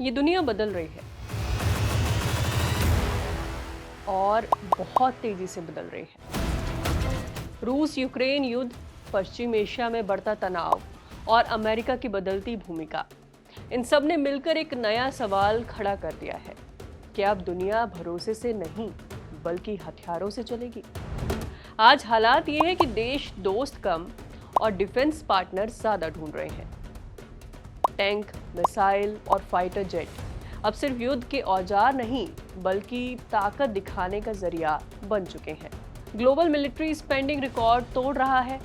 ये दुनिया बदल रही है और बहुत तेजी से बदल रही है। रूस यूक्रेन युद्ध, पश्चिम एशिया में बढ़ता तनाव और अमेरिका की बदलती भूमिका, इन सब ने मिलकर एक नया सवाल खड़ा कर दिया है कि अब दुनिया भरोसे से नहीं बल्कि हथियारों से चलेगी। आज हालात ये है कि देश दोस्त कम और डिफेंस पार्टनर ज्यादा ढूंढ रहे हैं। टैंक, मिसाइल और फाइटर जेट अब सिर्फ युद्ध के औजार नहीं बल्कि ताकत दिखाने का जरिया बन चुके हैं। ग्लोबल मिलिट्री स्पेंडिंग रिकॉर्ड तोड़ रहा है,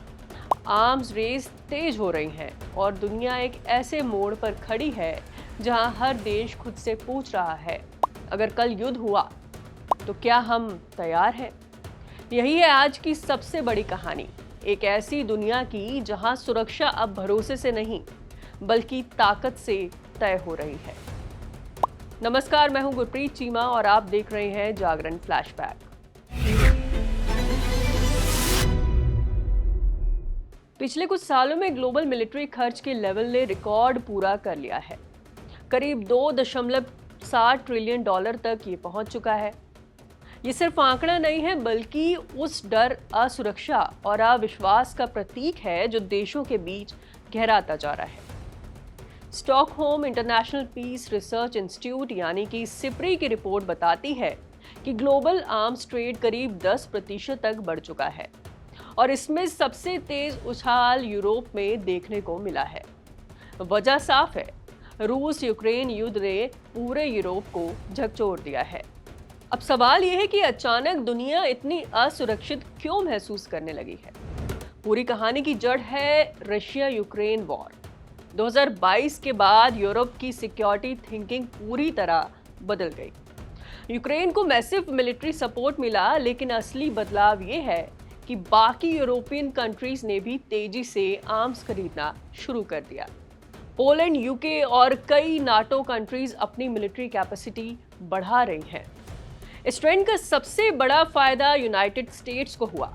आर्म्स रेस तेज हो रही है और दुनिया एक ऐसे मोड़ पर खड़ी है जहां हर देश खुद से पूछ रहा है, अगर कल युद्ध हुआ तो क्या हम तैयार हैं? यही है आज की सबसे बड़ी कहानी, एक ऐसी दुनिया की जहां सुरक्षा अब भरोसे से नहीं बल्कि ताकत से तय हो रही है। नमस्कार, मैं हूं गुरप्रीत चीमा और आप देख रहे हैं जागरण फ्लैशबैक। पिछले कुछ सालों में ग्लोबल मिलिट्री खर्च के लेवल ने रिकॉर्ड पूरा कर लिया है। करीब $2.7 ट्रिलियन तक ये पहुंच चुका है। ये सिर्फ आंकड़ा नहीं है बल्कि उस डर, असुरक्षा और अविश्वास का प्रतीक है जो देशों के बीच गहराता जा रहा है। Stockholm International Peace Research Institute यानी कि सिप्री की रिपोर्ट बताती है कि ग्लोबल आर्म्स ट्रेड करीब 10% तक बढ़ चुका है और इसमें सबसे तेज उछाल यूरोप में देखने को मिला है। वजह साफ है, रूस यूक्रेन युद्ध ने पूरे यूरोप को झकझोर दिया है। अब सवाल यह है कि अचानक दुनिया इतनी असुरक्षित क्यों महसूस करने लगी है। पूरी कहानी की जड़ है रशिया यूक्रेन वॉर। 2022 के बाद यूरोप की सिक्योरिटी थिंकिंग पूरी तरह बदल गई। यूक्रेन को मैसिव मिलिट्री सपोर्ट मिला, लेकिन असली बदलाव ये है कि बाकी यूरोपियन कंट्रीज ने भी तेजी से आर्म्स खरीदना शुरू कर दिया। पोलैंड, यूके और कई नाटो कंट्रीज अपनी मिलिट्री कैपेसिटी बढ़ा रही हैं। इस ट्रेंड का सबसे बड़ा फायदा यूनाइटेड स्टेट्स को हुआ।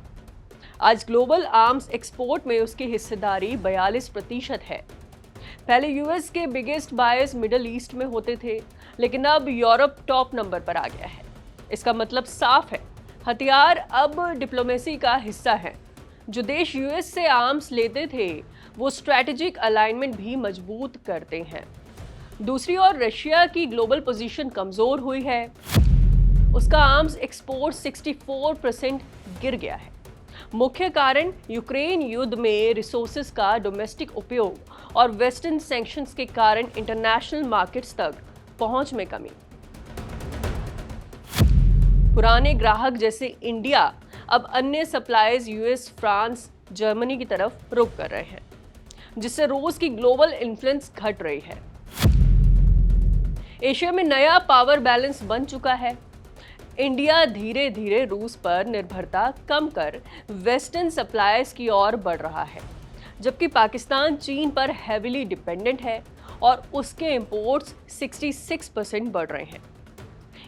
आज ग्लोबल आर्म्स एक्सपोर्ट में उसकी हिस्सेदारी 42% है। पहले यूएस के बिगेस्ट बायर्स मिडिल ईस्ट में होते थे, लेकिन अब यूरोप टॉप नंबर पर आ गया है। इसका मतलब साफ है, हथियार अब डिप्लोमेसी का हिस्सा है। जो देश यूएस से आर्म्स लेते थे वो स्ट्रैटेजिक अलाइनमेंट भी मजबूत करते हैं। दूसरी ओर रशिया की ग्लोबल पोजीशन कमजोर हुई है। उसका आर्म्स एक्सपोर्ट 64% गिर गया है। मुख्य कारण यूक्रेन युद्ध में रिसोर्सेज का डोमेस्टिक उपयोग और वेस्टर्न सैंक्शंस के कारण इंटरनेशनल मार्केट्स तक पहुंच में कमी। पुराने ग्राहक जैसे इंडिया अब अन्य सप्लायर्स यूएस, फ्रांस, जर्मनी की तरफ रुख कर रहे हैं, जिससे रूस की ग्लोबल इन्फ्लुएंस घट रही है। एशिया में नया पावर बैलेंस बन चुका है। इंडिया धीरे धीरे रूस पर निर्भरता कम कर वेस्टर्न सप्लायर्स की ओर बढ़ रहा है, जबकि पाकिस्तान चीन पर हेविली डिपेंडेंट है और उसके इंपोर्ट्स 66% बढ़ रहे हैं।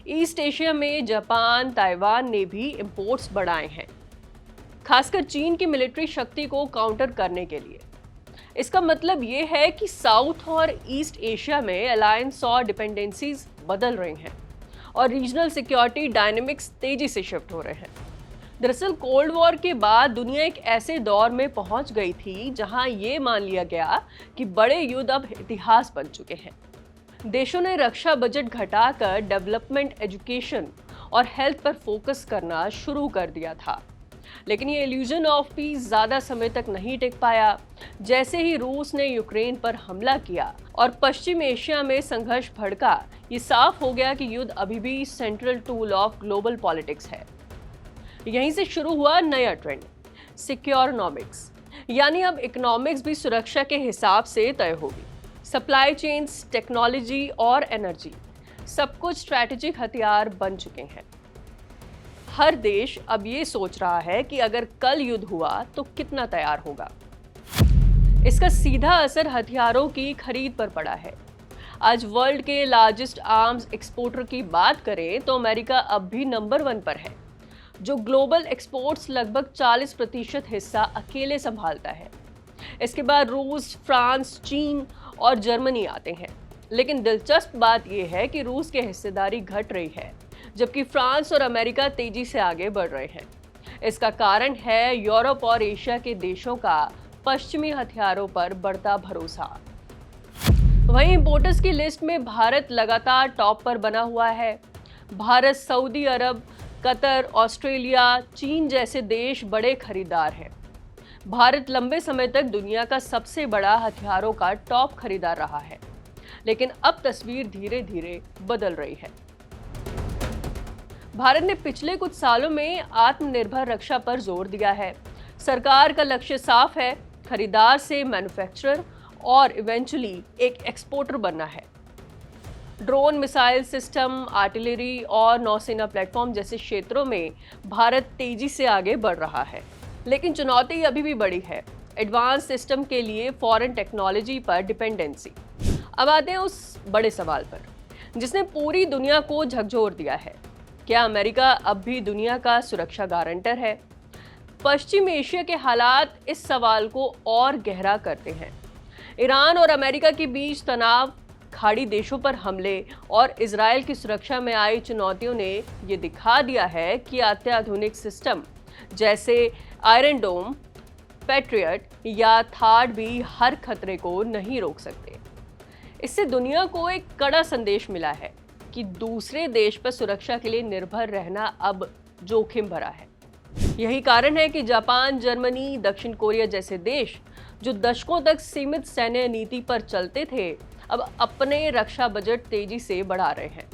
ईस्ट एशिया में जापान, ताइवान ने भी इंपोर्ट्स बढ़ाए हैं, खासकर चीन की मिलिट्री शक्ति को काउंटर करने के लिए। इसका मतलब ये है कि साउथ और ईस्ट एशिया में अलायंस और डिपेंडेंसीज बदल रही हैं और रीजनल सिक्योरिटी डायनेमिक्स तेजी से शिफ्ट हो रहे हैं। दरअसल कोल्ड वॉर के बाद दुनिया एक ऐसे दौर में पहुंच गई थी जहां ये मान लिया गया कि बड़े युद्ध अब इतिहास बन चुके हैं। देशों ने रक्षा बजट घटाकर डेवलपमेंट, एजुकेशन और हेल्थ पर फोकस करना शुरू कर दिया था, लेकिन ये इल्यूजन ऑफ पीस ज्यादा समय तक नहीं टिक पाया। जैसे ही रूस ने यूक्रेन पर हमला किया और पश्चिम एशिया में संघर्ष भड़का, ये साफ हो गया कि युद्ध अभी भी central tool of global politics है। यहीं से शुरू हुआ नया ट्रेंड, सिक्योरनॉमिक्स, यानी अब इकोनॉमिक्स भी सुरक्षा के हिसाब से तय होगी। सप्लाई चेन्स, टेक्नोलॉजी और एनर्जी, सब कुछ स्ट्रैटेजिक हथियार बन चुके हैं। हर देश अब ये सोच रहा है कि अगर कल युद्ध हुआ तो कितना तैयार होगा। इसका सीधा असर हथियारों की खरीद पर पड़ा है। आज वर्ल्ड के लार्जेस्ट आर्म्स एक्सपोर्टर की बात करें तो अमेरिका अब भी नंबर 1 पर है, जो ग्लोबल एक्सपोर्ट्स लगभग 40% हिस्सा अकेले संभालता है। इसके बाद रूस, फ्रांस, चीन और जर्मनी आते हैं। लेकिन दिलचस्प बात यह है कि रूस की हिस्सेदारी घट रही है, जबकि फ्रांस और अमेरिका तेजी से आगे बढ़ रहे हैं। इसका कारण है यूरोप और एशिया के देशों का पश्चिमी हथियारों पर बढ़ता भरोसा। वहीं इंपोर्टर्स की लिस्ट में भारत लगातार टॉप पर बना हुआ है। भारत, सऊदी अरब, कतर, ऑस्ट्रेलिया, चीन जैसे देश बड़े खरीदार हैं। भारत लंबे समय तक दुनिया का सबसे बड़ा हथियारों का टॉप खरीदार रहा है, लेकिन अब तस्वीर धीरे धीरे बदल रही है। भारत ने पिछले कुछ सालों में आत्मनिर्भर रक्षा पर जोर दिया है। सरकार का लक्ष्य साफ है, खरीदार से मैन्युफैक्चरर और इवेंचुअली एक एक्सपोर्टर बनना है। ड्रोन, मिसाइल सिस्टम, आर्टिलरी और नौसेना प्लेटफॉर्म जैसे क्षेत्रों में भारत तेजी से आगे बढ़ रहा है, लेकिन चुनौती अभी भी बड़ी है, एडवांस सिस्टम के लिए फॉरेन टेक्नोलॉजी पर डिपेंडेंसी। अब आते हैं उस बड़े सवाल पर जिसने पूरी दुनिया को झकझोर दिया है। क्या अमेरिका अब भी दुनिया का सुरक्षा गारंटर है? पश्चिम एशिया के हालात इस सवाल को और गहरा करते हैं। ईरान और अमेरिका के बीच तनाव, खाड़ी देशों पर हमले और इजरायल की सुरक्षा में आई चुनौतियों ने ये दिखा दिया है कि अत्याधुनिक सिस्टम जैसे आयरन डोम, पैट्रियट या थाड भी हर खतरे को नहीं रोक सकते। इससे दुनिया को एक कड़ा संदेश मिला है कि दूसरे देश पर सुरक्षा के लिए निर्भर रहना अब जोखिम भरा है। यही कारण है कि जापान, जर्मनी, दक्षिण कोरिया जैसे देश जो दशकों तक सीमित सैन्य नीति पर चलते थे, अब अपने रक्षा बजट तेजी से बढ़ा रहे हैं।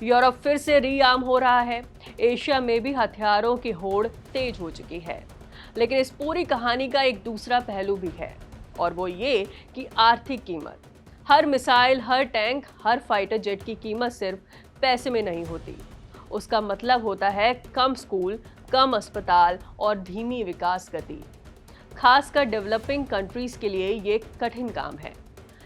यूरोप फिर से रीआर्म हो रहा है। एशिया में भी हथियारों की होड़ तेज हो चुकी है। लेकिन इस पूरी कहानी का एक दूसरा पहलू भी है, और वो ये कि आर्थिक कीमत। हर मिसाइल, हर टैंक, हर फाइटर जेट की कीमत सिर्फ पैसे में नहीं होती। उसका मतलब होता है कम स्कूल, कम अस्पताल और धीमी विकास गति। खासकर डेवलपिंग कंट्रीज के लिए ये कठिन काम है।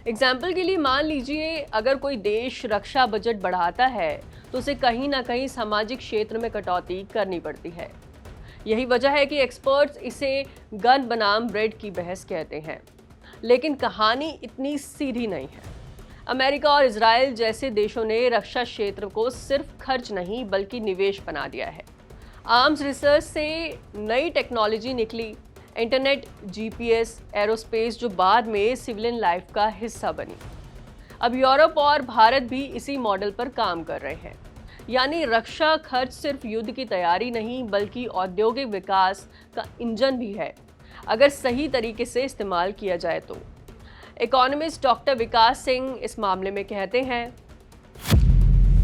एग्जाम्पल के लिए मान लीजिए, अगर कोई देश रक्षा बजट बढ़ाता है तो उसे कहीं ना कहीं सामाजिक क्षेत्र में कटौती करनी पड़ती है। यही वजह है कि एक्सपर्ट्स इसे गन बनाम ब्रेड की बहस कहते हैं। लेकिन कहानी इतनी सीधी नहीं है। अमेरिका और इजराइल जैसे देशों ने रक्षा क्षेत्र को सिर्फ खर्च नहीं बल्कि निवेश बना दिया है। आर्म्स रिसर्च से नई टेक्नोलॉजी निकली, इंटरनेट, जीपीएस, एरोस्पेस, जो बाद में सिविलियन लाइफ का हिस्सा बनी। अब यूरोप और भारत भी इसी मॉडल पर काम कर रहे हैं। यानी रक्षा खर्च सिर्फ युद्ध की तैयारी नहीं बल्कि औद्योगिक विकास का इंजन भी है, अगर सही तरीके से इस्तेमाल किया जाए तो। इकोनॉमिस्ट डॉक्टर विकास सिंह इस मामले में कहते हैं,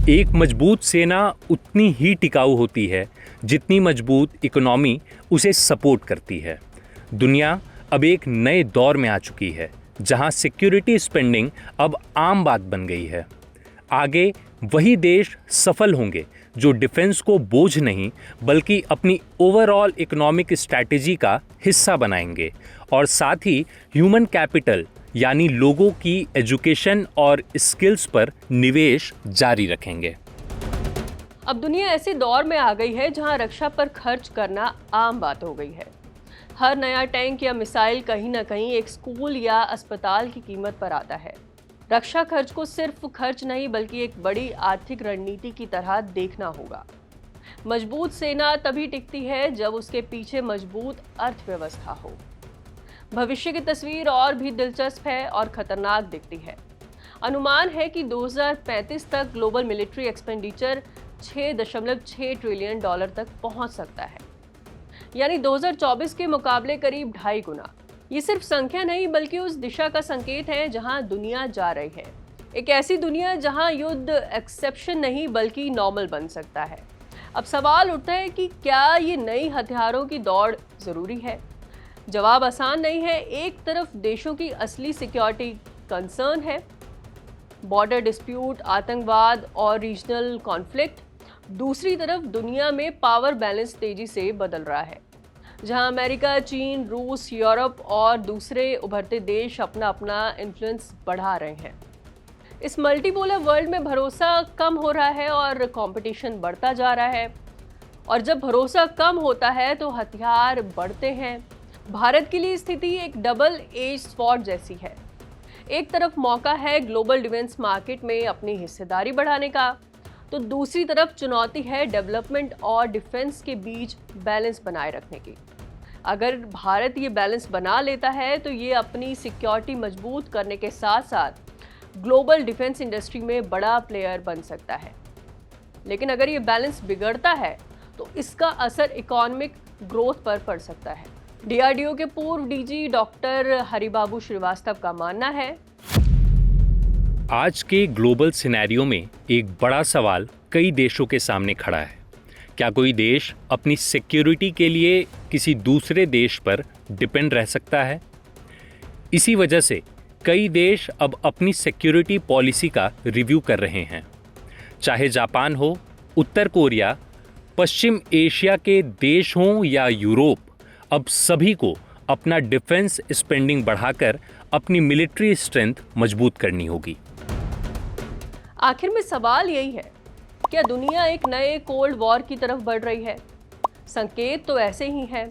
एक मजबूत सेना उतनी ही टिकाऊ होती है जितनी मजबूत इकोनॉमी उसे सपोर्ट करती है। दुनिया अब एक नए दौर में आ चुकी है जहां सिक्योरिटी स्पेंडिंग अब आम बात बन गई है। आगे वही देश सफल होंगे जो डिफेंस को बोझ नहीं बल्कि अपनी ओवरऑल इकोनॉमिक स्ट्रैटेजी का हिस्सा बनाएंगे, और साथ ही ह्यूमन कैपिटल यानी लोगों की एजुकेशन और स्किल्स पर निवेश जारी रखेंगे। अब दुनिया ऐसे दौर में आ गई है जहां रक्षा पर खर्च करना आम बात हो गई है। हर नया टैंक या मिसाइल कहीं ना कहीं एक स्कूल या अस्पताल की कीमत पर आता है। रक्षा खर्च को सिर्फ खर्च नहीं बल्कि एक बड़ी आर्थिक रणनीति की तरह देखना होगा। मजबूत सेना तभी टिकती है जब उसके पीछे मजबूत अर्थव्यवस्था हो। भविष्य की तस्वीर और भी दिलचस्प है और खतरनाक दिखती है। अनुमान है कि 2035 तक ग्लोबल मिलिट्री एक्सपेंडिचर $6.6 ट्रिलियन तक पहुंच सकता है, यानी 2024 के मुकाबले करीब 2.5 गुना। ये सिर्फ संख्या नहीं बल्कि उस दिशा का संकेत है जहां दुनिया जा रही है। एक ऐसी दुनिया जहां युद्ध एक्सेप्शन नहीं बल्कि नॉर्मल बन सकता है। अब सवाल उठता है कि क्या ये नई हथियारों की दौड़ जरूरी है? जवाब आसान नहीं है। एक तरफ देशों की असली सिक्योरिटी कंसर्न है, बॉर्डर डिस्प्यूट, आतंकवाद और रीजनल कॉन्फ्लिक्ट। दूसरी तरफ दुनिया में पावर बैलेंस तेजी से बदल रहा है, जहां अमेरिका, चीन, रूस, यूरोप और दूसरे उभरते देश अपना अपना इन्फ्लुएंस बढ़ा रहे हैं। इस मल्टीपोलर वर्ल्ड में भरोसा कम हो रहा है और कंपटीशन बढ़ता जा रहा है, और जब भरोसा कम होता है तो हथियार बढ़ते हैं। भारत के लिए स्थिति एक डबल एज स्वॉर्ड जैसी है। एक तरफ मौका है ग्लोबल डिफेंस मार्केट में अपनी हिस्सेदारी बढ़ाने का, तो दूसरी तरफ चुनौती है डेवलपमेंट और डिफेंस के बीच बैलेंस बनाए रखने की। अगर भारत ये बैलेंस बना लेता है तो ये अपनी सिक्योरिटी मजबूत करने के साथ साथ ग्लोबल डिफेंस इंडस्ट्री में बड़ा प्लेयर बन सकता है। लेकिन अगर ये बैलेंस बिगड़ता है तो इसका असर इकोनॉमिक ग्रोथ पर पड़ सकता है। डीआरडीओ के पूर्व डीजी डॉक्टर हरिबाबू श्रीवास्तव का मानना है, आज के ग्लोबल सिनेरियो में एक बड़ा सवाल कई देशों के सामने खड़ा है। क्या कोई देश अपनी सिक्योरिटी के लिए किसी दूसरे देश पर डिपेंड रह सकता है? इसी वजह से कई देश अब अपनी सिक्योरिटी पॉलिसी का रिव्यू कर रहे हैं। चाहे जापान हो, उत्तर कोरिया, पश्चिम एशिया के देश हों या यूरोप, अब सभी को अपना डिफेंस स्पेंडिंग बढ़ाकर अपनी मिलिट्री स्ट्रेंथ मजबूत करनी होगी। आखिर में सवाल यही है, क्या दुनिया एक नए कोल्ड वॉर की तरफ बढ़ रही है? संकेत तो ऐसे ही हैं।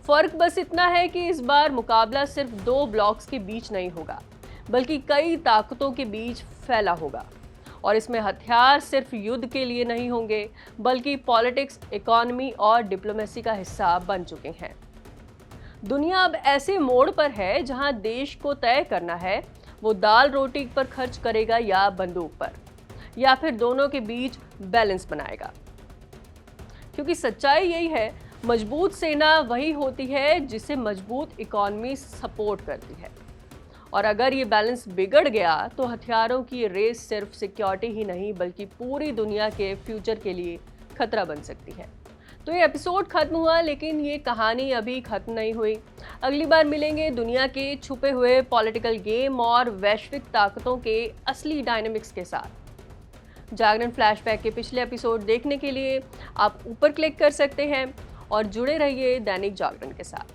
फर्क बस इतना है कि इस बार मुकाबला सिर्फ दो ब्लॉक्स के बीच नहीं होगा, बल्कि कई ताकतों के बीच फैला होगा। और इसमें हथियार सिर्फ युद्ध के लिए नहीं होंगे, बल्कि पॉलिटिक्स, इकोनॉमी और डिप्लोमेसी का हिस्सा बन चुके हैं। दुनिया अब ऐसे मोड़ पर है जहां देश को तय करना है वो दाल रोटी पर खर्च करेगा या बंदूक पर, या फिर दोनों के बीच बैलेंस बनाएगा। क्योंकि सच्चाई यही है, मजबूत सेना वही होती है जिसे मजबूत इकोनॉमी सपोर्ट करती है। और अगर ये बैलेंस बिगड़ गया तो हथियारों की रेस सिर्फ सिक्योरिटी ही नहीं बल्कि पूरी दुनिया के फ्यूचर के लिए खतरा बन सकती है। तो ये एपिसोड खत्म हुआ, लेकिन ये कहानी अभी खत्म नहीं हुई। अगली बार मिलेंगे दुनिया के छुपे हुए पॉलिटिकल गेम और वैश्विक ताकतों के असली डायनामिक्स के साथ। जागरण फ्लैशबैक के पिछले एपिसोड देखने के लिए आप ऊपर क्लिक कर सकते हैं और जुड़े रहिए दैनिक जागरण के साथ।